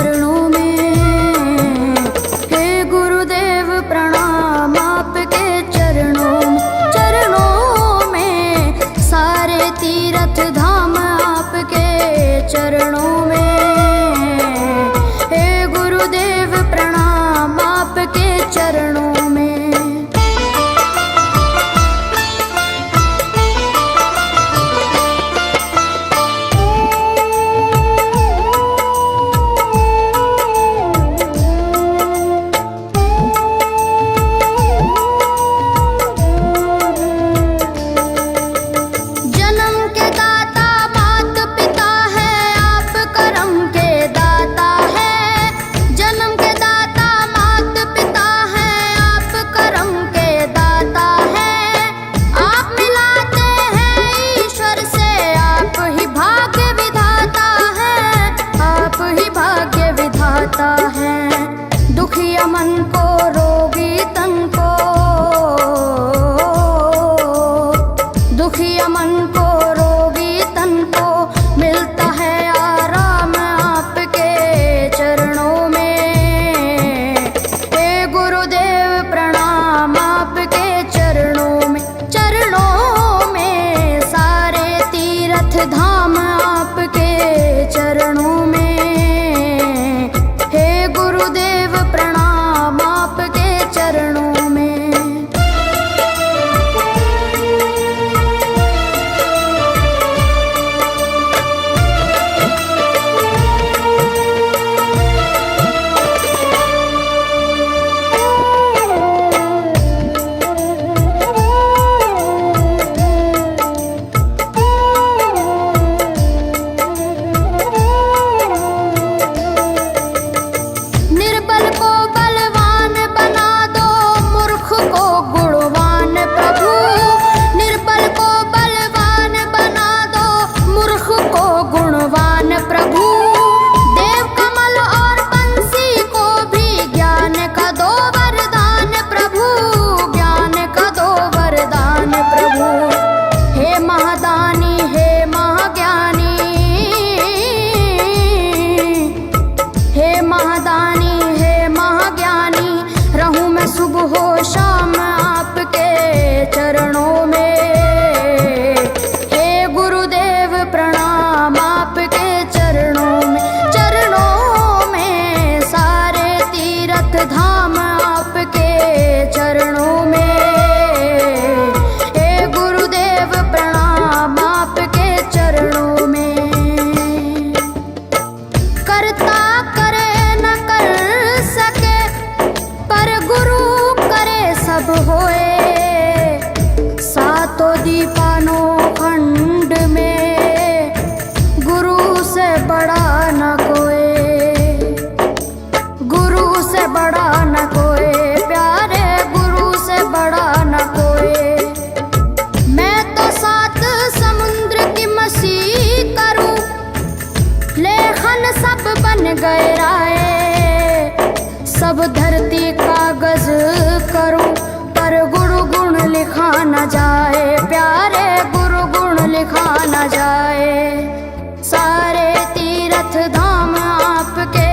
चरणों में। हे गुरुदेव प्रणाम आपके चरणों में, सारे तीर्थ धाम आपके चरणों में। हे गुरुदेव प्रणाम आपके चरणों में। दुखिया मन को रोगी तन को, दुखिया मन को रोगी तन को मिलता है आराम आपके चरणों में। हे गुरुदेव प्रणाम आपके चरणों में। चरणों में सारे तीर्थ धाम आपके चरणों में। चरणों में। निर्बल को बलवान बना दो, मूर्ख को गुणवान प्रभु। निर्बल को बलवान बना दो, मूर्ख को गुणवान प्रभु। देव कमल और बंसी को भी ज्ञान का दो वरदान प्रभु, ज्ञान का दो वरदान प्रभु। हे महादानी हे महाज्ञानी, हे महादानी हे महाज्ञानी, रहूं मैं सुबह हो शाम आपके चरणों में। हे गुरुदेव प्रणाम आपके चरणों में। चरणों में सारे तीर्थ धाम आपके चरणों में। हे गुरुदेव प्रणाम आपके चरणों में। करता करे न कर सके, पर गुरु करे सब होए। सातों दीपानों खंड में गुरु से बड़ा न कोई, गुरु से बड़ा न कोई, प्यारे गुरु से बड़ा न कोई। मैं तो सात समुद्र की मसी करूं, लेखन सब बन गए राय। सब धरती कागज करूं, पर गुरु गुण लिखा न जाए, प्यारे गुरु गुण लिखा न जाए। सारे तीर्थ धाम आपके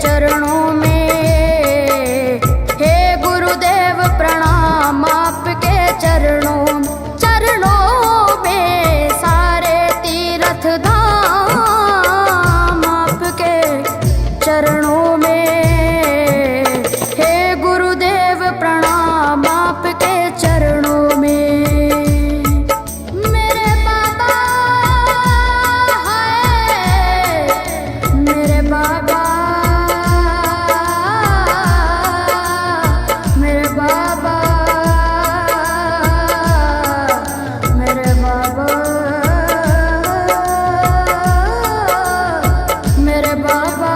चरणों में। हे गुरुदेव प्रणाम आपके चरणों में। चरणों में सारे तीर्थ धाम आपके चरणों में। हे गुरुदेव प्रणाम आपके चरणों में। मेरे बाबा है, मेरे बाबा, मेरे बाबा, मेरे बाबा, मेरे बाबा।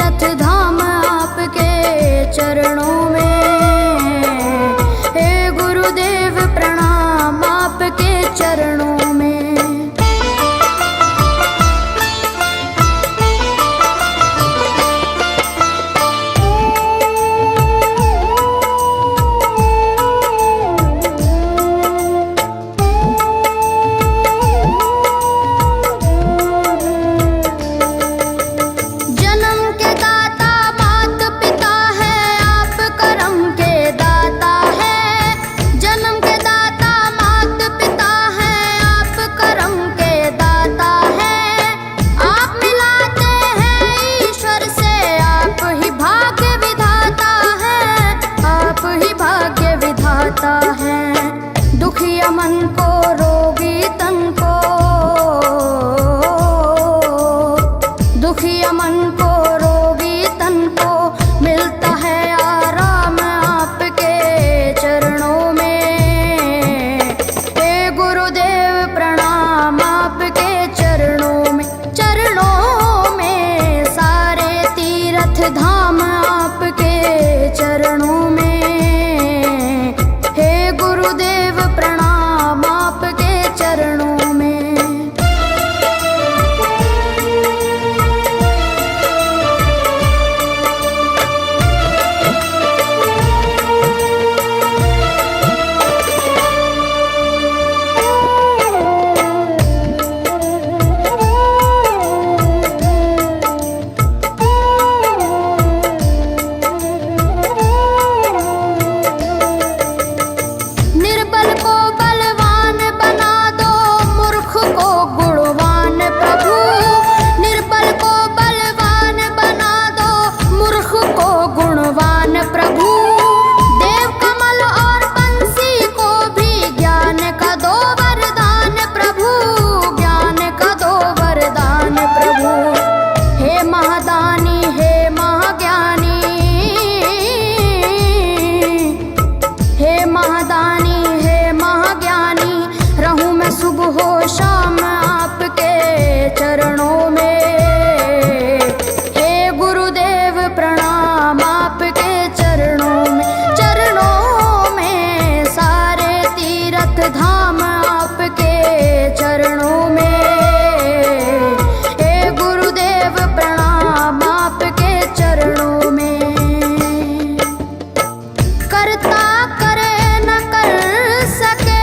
तीरथ धाम आपके चरणों में। हे गुरुदेव प्रणाम आपके चरणों में। दुखिया मन को रोगी तन को, दुखिया मन को रोगी तन को मिलता है आराम आपके चरणों में। हे गुरुदेव प्रणाम आपके चरणों में। चरणों में सारे तीर्थ धाम आपके चरणों में। गुरुदेव प्रणाम आपके चरणों में। सुबह हो शाम आपके चरणों में। हे गुरुदेव प्रणाम आपके चरणों में। चरणों में सारे तीर्थ धाम आपके चरणों में। हे गुरुदेव प्रणाम आपके चरणों में। करता करे न कर सके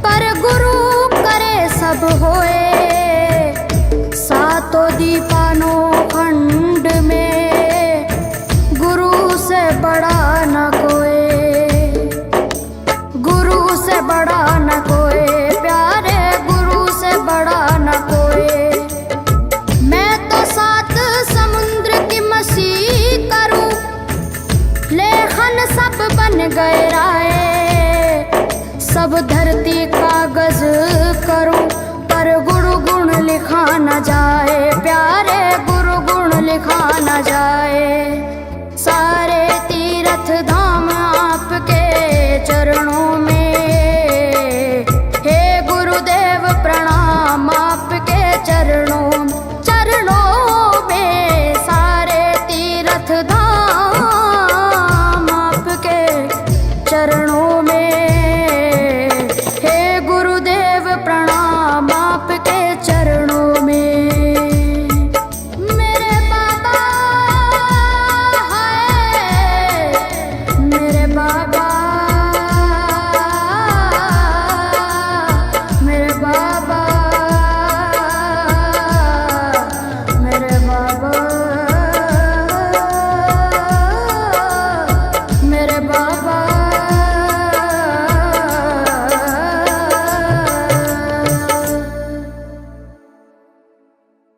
पर गुरु सब होए। सातों दीपानों खंड में गुरु से बड़ा न कोई। गुरु से बड़ा न कोई प्यारे, गुरु से बड़ा न कोई। मैं तो 7 समुद्र की मछली करूं, लेखन सब बन गए राय। सब धरती कागज करूं पर गुरु गुण लिखा न जाए।